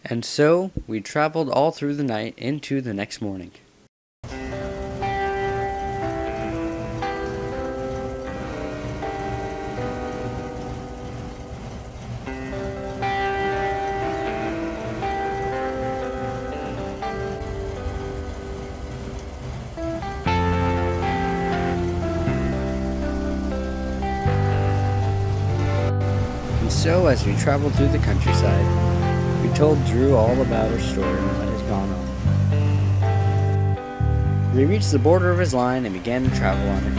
And so we traveled all through the night into the next morning. And so as we traveled through the countryside, we told Drew all about our story and what has gone on. We reached the border of his line and began to travel on it.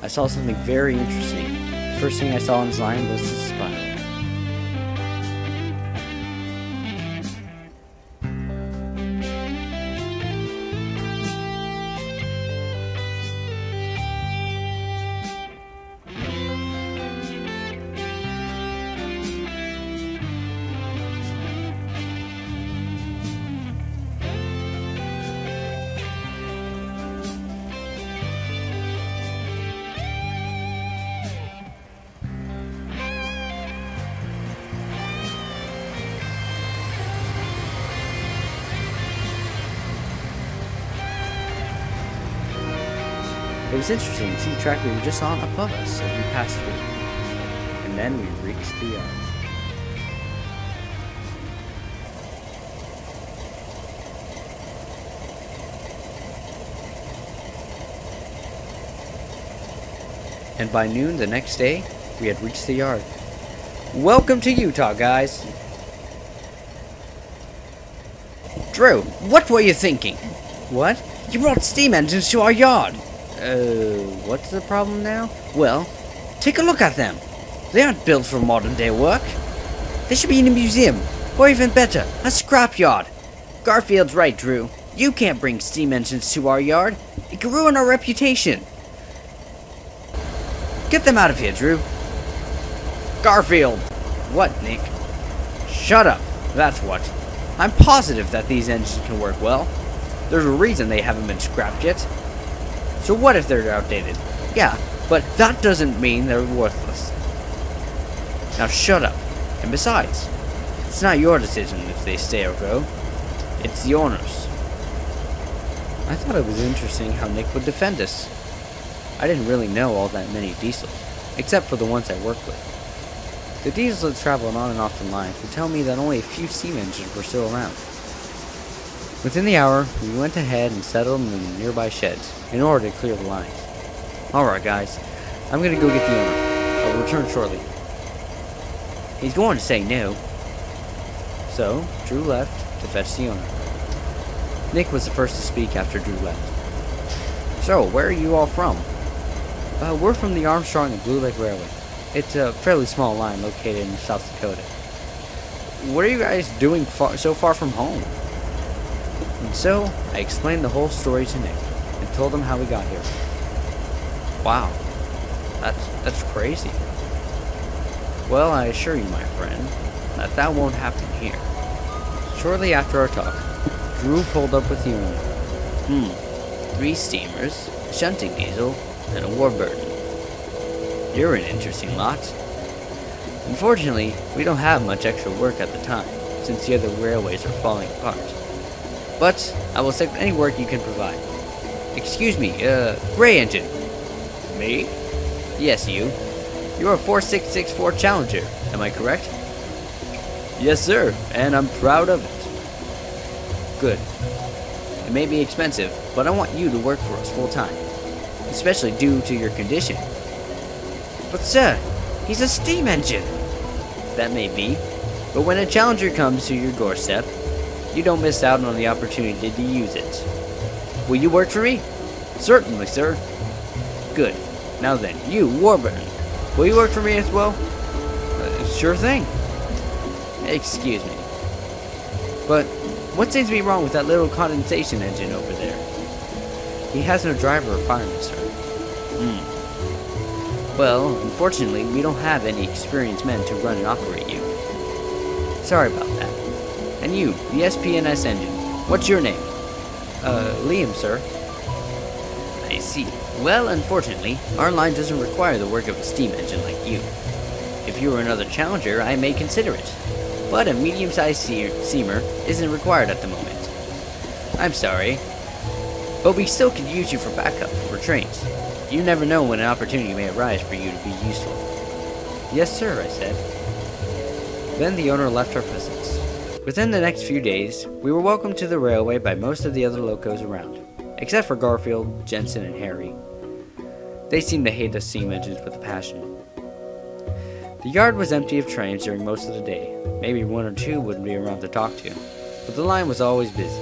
I saw something very interesting. The first thing I saw on his line was the spiral. It was interesting to see the track we were just on above us as we passed through. And then we reached the yard. And by noon the next day, we had reached the yard. Welcome to Utah, guys! Drew, what were you thinking? What? You brought steam engines to our yard! What's the problem now? Well, take a look at them. They aren't built for modern day work. They should be in a museum, or even better, a scrapyard. Garfield's right, Drew. You can't bring steam engines to our yard. It could ruin our reputation. Get them out of here, Drew. Garfield! What, Nick? Shut up, that's what. I'm positive that these engines can work well. There's a reason they haven't been scrapped yet. So what if they're outdated? Yeah, but that doesn't mean they're worthless. Now shut up. And besides, it's not your decision if they stay or go. It's the owner's. I thought it was interesting how Nick would defend us. I didn't really know all that many diesels, except for the ones I worked with. The diesels that traveled on and off the lines would tell me that only a few steam engines were still around. Within the hour, we went ahead and settled in the nearby sheds in order to clear the lines. Alright guys, I'm gonna go get the owner. I'll return shortly. He's going to say no. So, Drew left to fetch the owner. Nick was the first to speak after Drew left. So, where are you all from? We're from the Armstrong and Blue Lake Railway. It's a fairly small line located in South Dakota. What are you guys doing so far from home? And so, I explained the whole story to Nick, and told him how we got here. Wow, that's crazy. Well, I assure you, my friend, that won't happen here. Shortly after our talk, Drew pulled up with the owner. 3 steamers, a shunting diesel, and a Warburton. You're an interesting lot. Unfortunately, we don't have much extra work at the time, since the other railways are falling apart. But I will accept any work you can provide. Excuse me, gray engine. Me? Yes, you. You're a 4664 Challenger, am I correct? Yes, sir, and I'm proud of it. Good. It may be expensive, but I want you to work for us full-time, especially due to your condition. But sir, he's a steam engine. That may be, but when a Challenger comes to your doorstep, you don't miss out on the opportunity to use it. Will you work for me? Certainly, sir. Good. Now then, you, Warburton, will you work for me as well? Sure thing. Excuse me. But what seems to be wrong with that little condensation engine over there? He has no driver or fireman, sir. Well, unfortunately, we don't have any experienced men to run and operate you. Sorry about that. And you, the SPNS engine, what's your name? Liam, sir. I see. Well, unfortunately, our line doesn't require the work of a steam engine like you. If you were another challenger, I may consider it. But a medium-sized steamer isn't required at the moment. I'm sorry. But we still could use you for backup for trains. You never know when an opportunity may arise for you to be useful. Yes, sir, I said. Then the owner left our presence. Within the next few days, we were welcomed to the railway by most of the other locos around, except for Garfield, Jensen, and Harry. They seemed to hate the steam engines with a passion. The yard was empty of trains during most of the day. Maybe one or two wouldn't be around to talk to, but the line was always busy.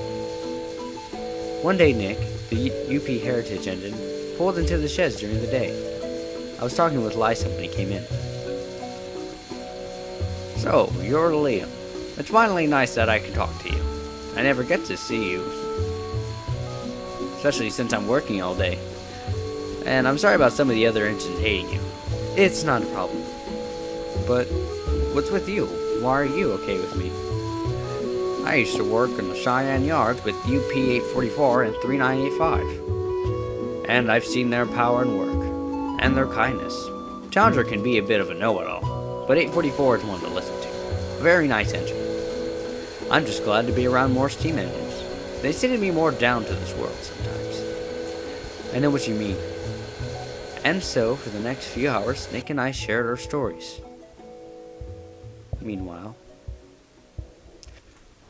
One day, Nick, the UP Heritage engine, pulled into the sheds during the day. I was talking with Lysa when he came in. So, you're Liam. It's finally nice that I can talk to you. I never get to see you, especially since I'm working all day. And I'm sorry about some of the other engines hating you. It's not a problem. But what's with you? Why are you okay with me? I used to work in the Cheyenne yards with UP 844 and 3985. And I've seen their power and work, and their kindness. Challenger can be a bit of a know-it-all, but 844 is one to listen to. A very nice engine. I'm just glad to be around more steam engines. They seem to be more down to this world sometimes. I know what you mean. And so, for the next few hours, Nick and I shared our stories. Meanwhile...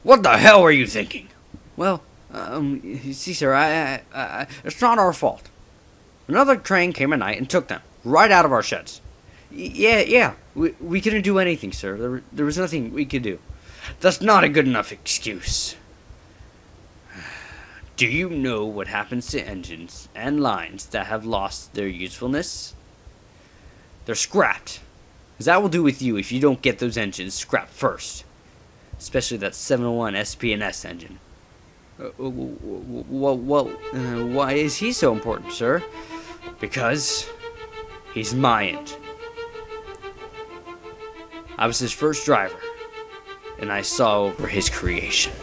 What the hell were you thinking? Well, you see, sir, it's not our fault. Another train came at night and took them, right out of our sheds. Yeah, we couldn't do anything, sir. There was nothing we could do. That's not a good enough excuse. Do you know what happens to engines and lines that have lost their usefulness? They're scrapped. As that will do with you if you don't get those engines scrapped first. Especially that 701 SPNS engine. Why is he so important, sir? Because he's my engine. I was his first driver, and I saw over his creation.